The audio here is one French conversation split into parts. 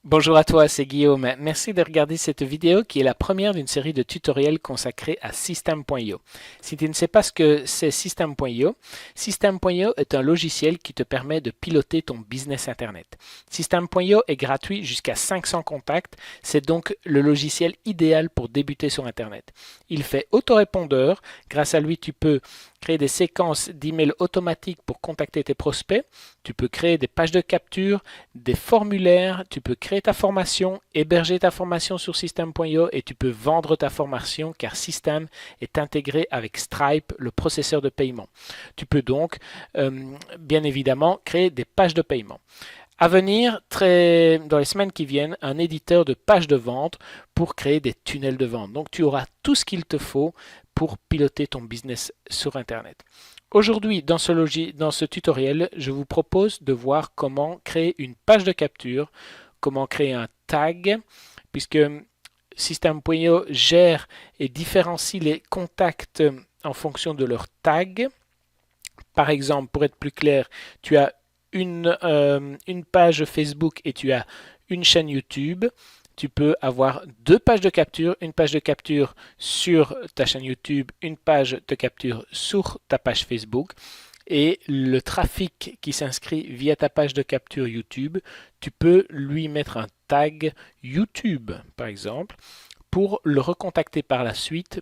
Bonjour à toi, c'est Guillaume. Merci de regarder cette vidéo qui est la première d'une série de tutoriels consacrés à System.io. Si tu ne sais pas ce que c'est System.io, System.io est un logiciel qui te permet de piloter ton business Internet. System.io est gratuit jusqu'à 500 contacts. C'est donc le logiciel idéal pour débuter sur Internet. Il fait autorépondeur. Grâce à lui, tu peux créer des séquences d'emails automatiques pour contacter tes prospects. Tu peux créer des pages de capture, des formulaires, tu peux créer ta formation, héberger ta formation sur System.io et tu peux vendre ta formation car System est intégré avec Stripe, le processeur de paiement. Tu peux donc, bien évidemment, créer des pages de paiement. À venir, dans les semaines qui viennent, un éditeur de pages de vente pour créer des tunnels de vente. Donc tu auras tout ce qu'il te faut pour piloter ton business sur Internet. Aujourd'hui, dans ce tutoriel, je vous propose de voir comment créer une page de capture, comment créer un tag, puisque System.io gère et différencie les contacts en fonction de leur tag. Par exemple, pour être plus clair, tu as une page Facebook et tu as une chaîne YouTube. Tu peux avoir deux pages de capture, une page de capture sur ta chaîne YouTube, une page de capture sur ta page Facebook. Et le trafic qui s'inscrit via ta page de capture YouTube, tu peux lui mettre un tag YouTube, par exemple, pour le recontacter par la suite,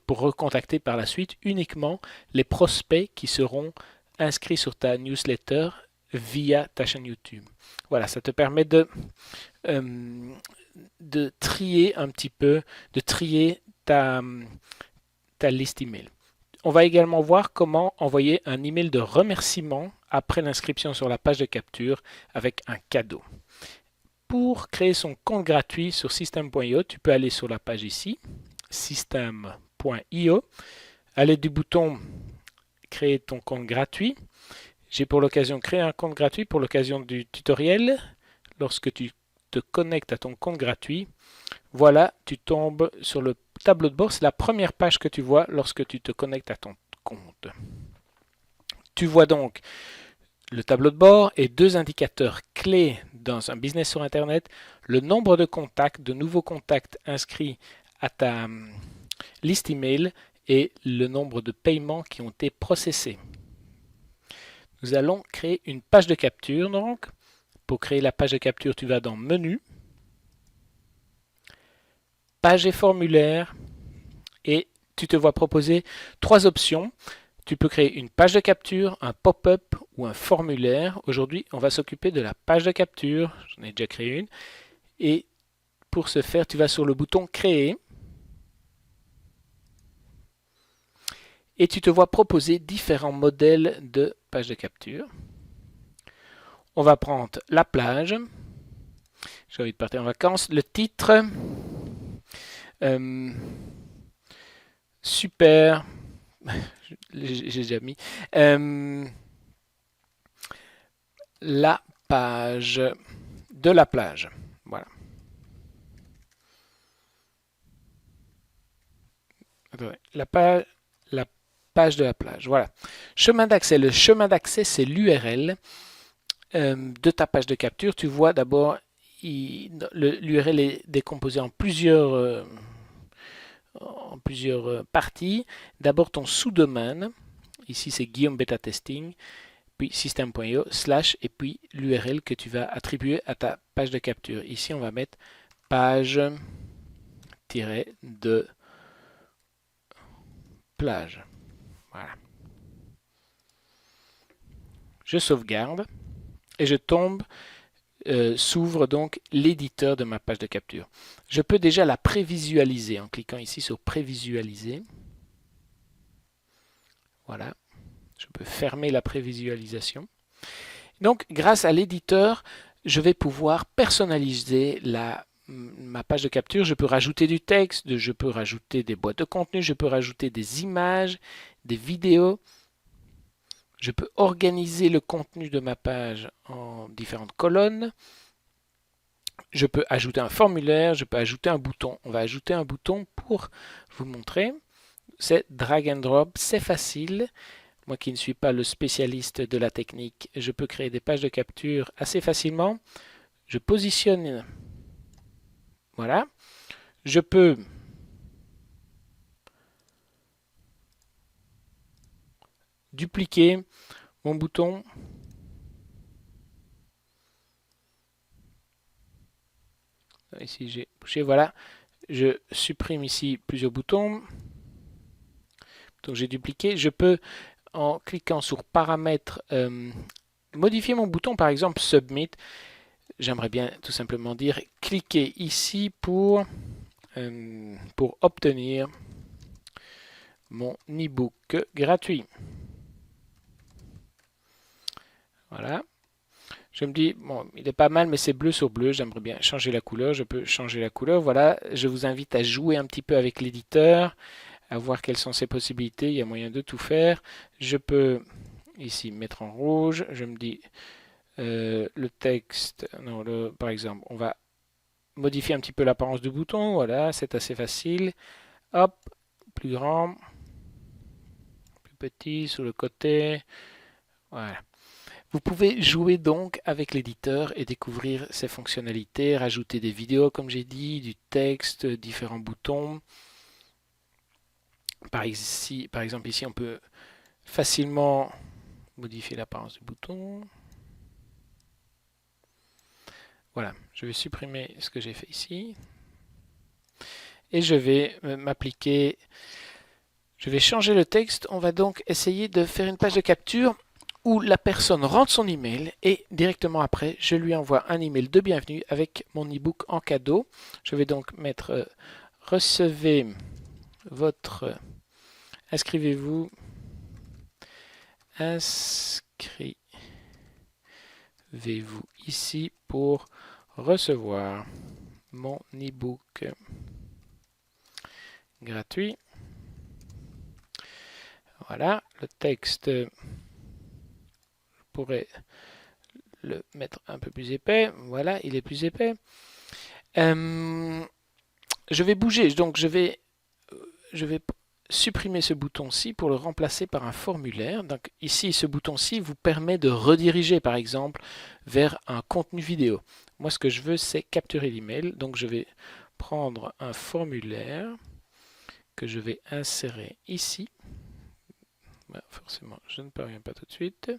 uniquement les prospects qui seront inscrits sur ta newsletter via ta chaîne YouTube. Voilà, ça te permet de trier un petit peu, de trier ta liste email. On va également voir comment envoyer un email de remerciement après l'inscription sur la page de capture avec un cadeau. Pour créer son compte gratuit sur System.io, tu peux aller sur la page ici, System.io, aller du bouton créer ton compte gratuit. J'ai pour l'occasion créé un compte gratuit pour l'occasion du tutoriel. Lorsque tu te connectes à ton compte gratuit, voilà, tu tombes sur le tableau de bord. C'est la première page que tu vois lorsque tu te connectes à ton compte. Tu vois donc le tableau de bord et deux indicateurs clés dans un business sur Internet, le nombre de contacts, de nouveaux contacts inscrits à ta liste email et le nombre de paiements qui ont été processés. Nous allons créer une page de capture donc. Pour créer la page de capture, tu vas dans Menu, Page et formulaire et tu te vois proposer trois options. Tu peux créer une page de capture, un pop-up ou un formulaire. Aujourd'hui, on va s'occuper de la page de capture. J'en ai déjà créé une. Et pour ce faire, tu vas sur le bouton Créer et tu te vois proposer différents modèles de page de capture. On va prendre la plage. J'ai envie de partir en vacances. Le titre. Super. J'ai déjà mis. La page de la plage. Voilà. La page de la plage. Voilà. Chemin d'accès. Le chemin d'accès, c'est l'URL de ta page de capture. Tu vois d'abord, l'URL est décomposé en plusieurs parties. D'abord ton sous-domaine. Ici, c'est Guillaume Beta Testing. Puis system.io / et puis l'URL que tu vas attribuer à ta page de capture. Ici, on va mettre page-de plage. Voilà. Je sauvegarde et s'ouvre donc l'éditeur de ma page de capture. Je peux déjà la prévisualiser en cliquant ici sur prévisualiser. Voilà. Je peux fermer la prévisualisation. Donc, grâce à l'éditeur, je vais pouvoir personnaliser ma page de capture. Je peux rajouter du texte, je peux rajouter des boîtes de contenu, je peux rajouter des images, des vidéos. Je peux organiser le contenu de ma page en différentes colonnes. Je peux ajouter un formulaire, je peux ajouter un bouton. On va ajouter un bouton pour vous montrer. C'est drag and drop, c'est facile. Moi qui ne suis pas le spécialiste de la technique, je peux créer des pages de capture assez facilement. Je positionne Voilà. Je peux dupliquer mon bouton. Ici, j'ai bougé. Voilà. Je supprime ici plusieurs boutons. Donc, j'ai dupliqué. Je peux, en cliquant sur paramètres, modifier mon bouton, par exemple Submit. J'aimerais bien tout simplement dire cliquez ici pour obtenir mon e-book gratuit. Voilà. Je me dis, bon, il est pas mal, mais c'est bleu sur bleu. J'aimerais bien changer la couleur. Je peux changer la couleur. Voilà. Je vous invite à jouer un petit peu avec l'éditeur, à voir quelles sont ses possibilités. Il y a moyen de tout faire. Je peux ici mettre en rouge. Je me dis, le texte, non, par exemple, on va modifier un petit peu l'apparence du bouton. Voilà, c'est assez facile. Hop, plus grand, plus petit, sur le côté. Voilà. Vous pouvez jouer donc avec l'éditeur et découvrir ses fonctionnalités, rajouter des vidéos comme j'ai dit, du texte, différents boutons. Par exemple ici on peut facilement modifier l'apparence du bouton. Voilà, je vais supprimer ce que j'ai fait ici. Et je vais m'appliquer, je vais changer le texte. On va donc essayer de faire une page de capture où la personne rentre son email et directement après, je lui envoie un email de bienvenue avec mon e-book en cadeau. Je vais donc mettre recevez votre inscrivez-vous ici pour recevoir mon e-book gratuit. Voilà, le texte, je pourrais le mettre un peu plus épais. Voilà, il est plus épais. Je vais bouger, donc je vais supprimer ce bouton-ci pour le remplacer par un formulaire. Donc ici, ce bouton-ci vous permet de rediriger, par exemple, vers un contenu vidéo. Moi, ce que je veux, c'est capturer l'email. Donc je vais prendre un formulaire que je vais insérer ici. Forcément, je ne parviens pas tout de suite.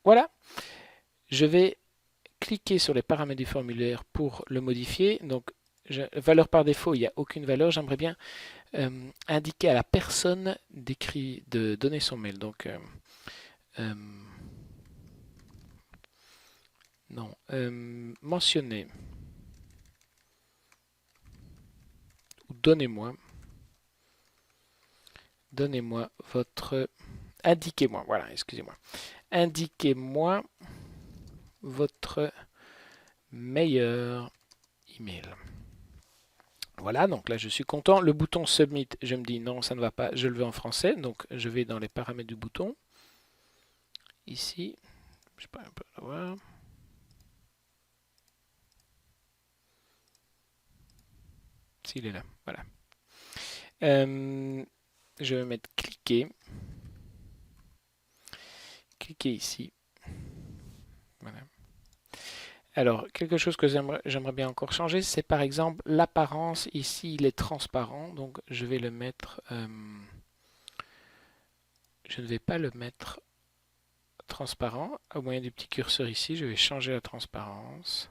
Voilà. Je vais cliquer sur les paramètres du formulaire pour le modifier. Donc, valeur par défaut, il n'y a aucune valeur. J'aimerais bien indiquer à la personne de donner son mail. Donc, non, mentionner ou donnez-moi votre, indiquez-moi, voilà, excusez-moi, indiquez-moi votre meilleur email. Voilà, donc là je suis content. Le bouton Submit, je me dis non, ça ne va pas, je le veux en français. Donc je vais dans les paramètres du bouton. Ici, je peux un peu l'avoir. S'il est là, voilà. Je vais mettre cliquer. Cliquez ici. Voilà. Alors, quelque chose que j'aimerais bien encore changer, c'est par exemple l'apparence. Ici, il est transparent, donc je vais le mettre... je ne vais pas le mettre transparent. Au moyen du petit curseur ici, je vais changer la transparence.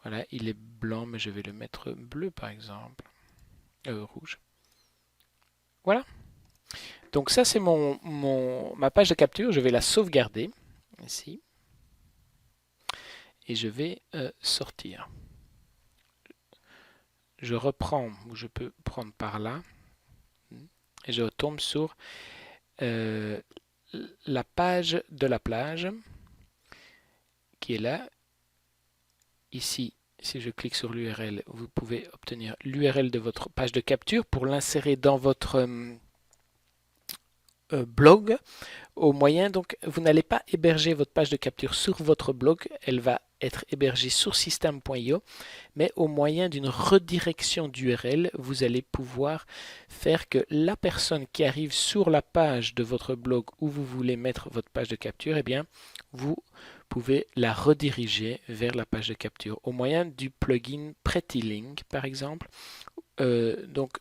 Voilà, il est blanc, mais je vais le mettre bleu par exemple. Rouge. Voilà. Donc ça, c'est ma page de capture. Je vais la sauvegarder ici. Et je vais sortir. Je reprends, ou je peux prendre par là. Et je retombe sur la page de la plage qui est là. Ici, si je clique sur l'URL, vous pouvez obtenir l'URL de votre page de capture pour l'insérer dans votre blog au moyen. Donc, vous n'allez pas héberger votre page de capture sur votre blog. Elle va être hébergé sur system.io, mais au moyen d'une redirection d'URL, vous allez pouvoir faire que la personne qui arrive sur la page de votre blog où vous voulez mettre votre page de capture, eh bien, vous pouvez la rediriger vers la page de capture au moyen du plugin PrettyLink, par exemple. Donc,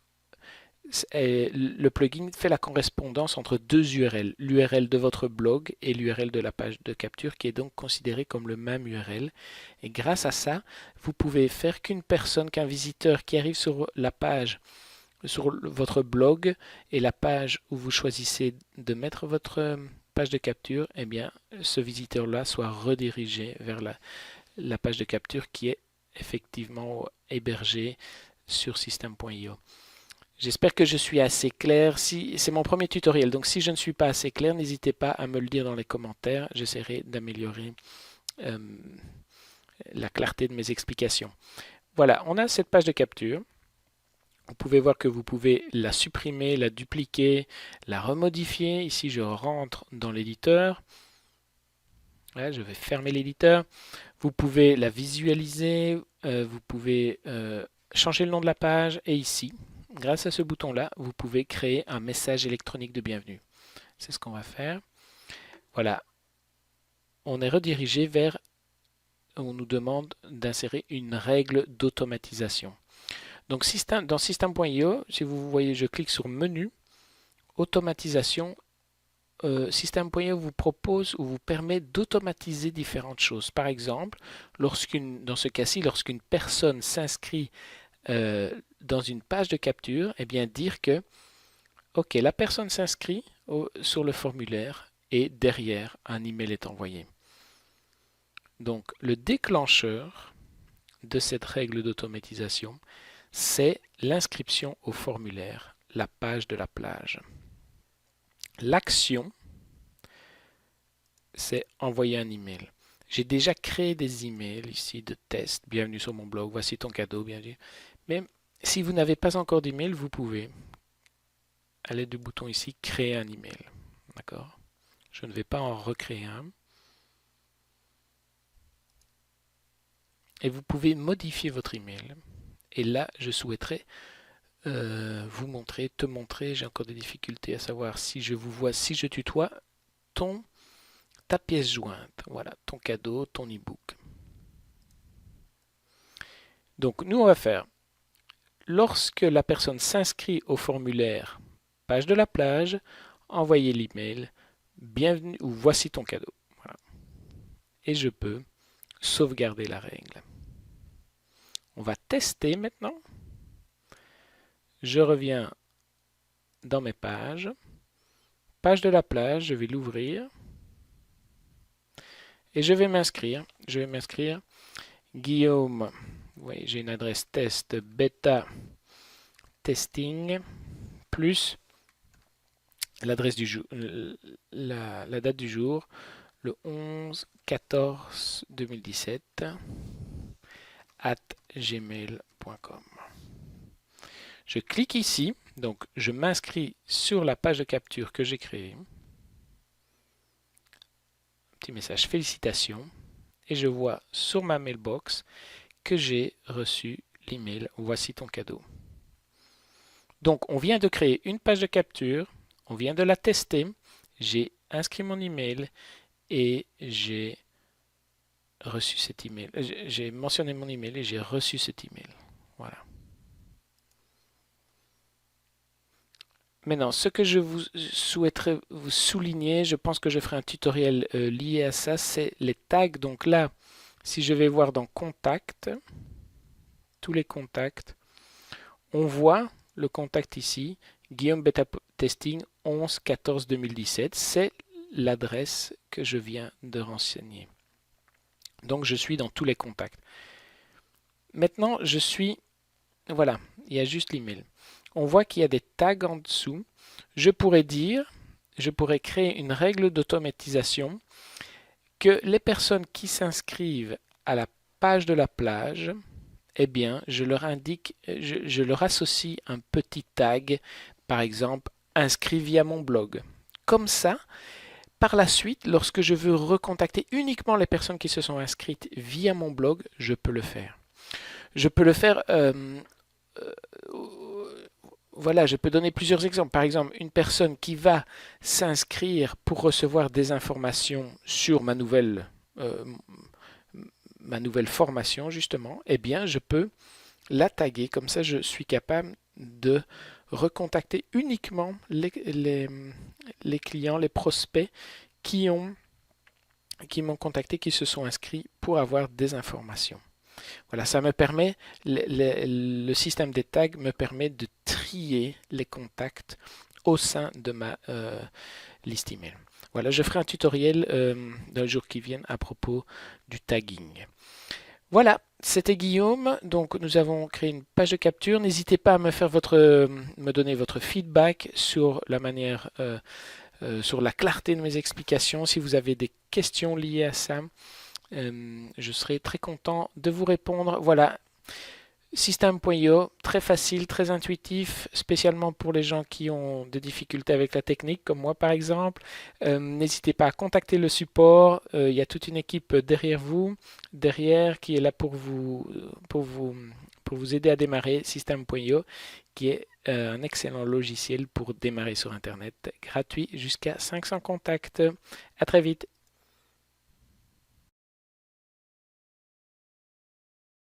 le plugin fait la correspondance entre deux URL, l'URL de votre blog et l'URL de la page de capture, qui est donc considéré comme le même URL. Et grâce à ça, vous pouvez faire qu'un visiteur qui arrive sur la page, sur votre blog et la page où vous choisissez de mettre votre page de capture, eh bien, ce visiteur-là soit redirigé vers la page de capture qui est effectivement hébergée sur system.io. J'espère que je suis assez clair. C'est mon premier tutoriel, donc si je ne suis pas assez clair, n'hésitez pas à me le dire dans les commentaires. J'essaierai d'améliorer la clarté de mes explications. Voilà, on a cette page de capture. Vous pouvez voir que vous pouvez la supprimer, la dupliquer, la remodifier. Ici, je rentre dans l'éditeur. Là, je vais fermer l'éditeur. Vous pouvez la visualiser. Vous pouvez changer le nom de la page. Et ici, grâce à ce bouton-là, vous pouvez créer un message électronique de bienvenue. C'est ce qu'on va faire. Voilà. On est redirigé vers, on nous demande d'insérer une règle d'automatisation. Donc dans system.io, si vous voyez, je clique sur menu, automatisation. System.io vous propose ou vous permet d'automatiser différentes choses. Par exemple, dans ce cas-ci, lorsqu'une personne s'inscrit dans une page de capture, eh bien dire que ok, la personne s'inscrit sur le formulaire et derrière un email est envoyé. Donc le déclencheur de cette règle d'automatisation, c'est l'inscription au formulaire, la page de la plage. L'action, c'est envoyer un email. J'ai déjà créé des emails ici de test. Bienvenue sur mon blog, voici ton cadeau, bienvenue. Mais si vous n'avez pas encore d'email, vous pouvez, à l'aide du bouton ici, créer un email. D'accord? Je ne vais pas en recréer un. Et vous pouvez modifier votre email. Et là, je souhaiterais vous montrer, te montrer, j'ai encore des difficultés à savoir si je vous vois, si je tutoie, ta pièce jointe. Voilà, ton cadeau, ton e-book. Donc, nous, on va faire, lorsque la personne s'inscrit au formulaire, page de la plage, envoyer l'email, bienvenue ou voici ton cadeau. Voilà. Et je peux sauvegarder la règle. On va tester maintenant. Je reviens dans mes pages. Page de la plage, je vais l'ouvrir. Et je vais m'inscrire. Je vais m'inscrire. Guillaume, oui, j'ai une adresse test bêta testing plus l'adresse du jour, la date du jour, le 11-14-2017 @gmail.com. Je clique ici, donc je m'inscris sur la page de capture que j'ai créée. Petit message félicitations et je vois sur ma mailbox que j'ai reçu l'email voici ton cadeau. Donc on vient de créer une page de capture, on vient de la tester, j'ai inscrit mon email et j'ai reçu cet email. J'ai mentionné mon email et j'ai reçu cet email. Voilà. Maintenant, ce que je vous souhaiterais vous souligner, je pense que je ferai un tutoriel lié à ça, c'est les tags. Donc là, si je vais voir dans Contact, tous les contacts, on voit le contact ici, Guillaume Beta Testing 11-14-2017. C'est l'adresse que je viens de renseigner. Donc je suis dans tous les contacts. Maintenant, je suis... Voilà, il y a juste l'email. On voit qu'il y a des tags en dessous. Je pourrais créer une règle d'automatisation que les personnes qui s'inscrivent à la page de la plage, eh bien, je leur indique, je leur associe un petit tag, par exemple, inscrit via mon blog. Comme ça, par la suite, lorsque je veux recontacter uniquement les personnes qui se sont inscrites via mon blog, je peux le faire. Je peux le faire, voilà, je peux donner plusieurs exemples. Par exemple, une personne qui va s'inscrire pour recevoir des informations sur euh, ma nouvelle formation, justement, eh bien, je peux la taguer. Comme ça, je suis capable de recontacter uniquement les clients, les prospects qui m'ont contacté, qui se sont inscrits pour avoir des informations. Voilà, ça me permet, le système des tags me permet de trier les contacts au sein de ma liste email. Voilà, je ferai un tutoriel dans les jours qui viennent à propos du tagging. Voilà, c'était Guillaume. Donc, nous avons créé une page de capture. N'hésitez pas à me donner votre feedback sur la manière, sur la clarté de mes explications. Si vous avez des questions liées à ça, je serai très content de vous répondre. Voilà, System.io, très facile, très intuitif, spécialement pour les gens qui ont des difficultés avec la technique, comme moi par exemple. N'hésitez pas à contacter le support. Il y a toute une équipe derrière vous, qui est là pour vous aider à démarrer System.io, qui est un excellent logiciel pour démarrer sur Internet, gratuit jusqu'à 500 contacts. À très vite.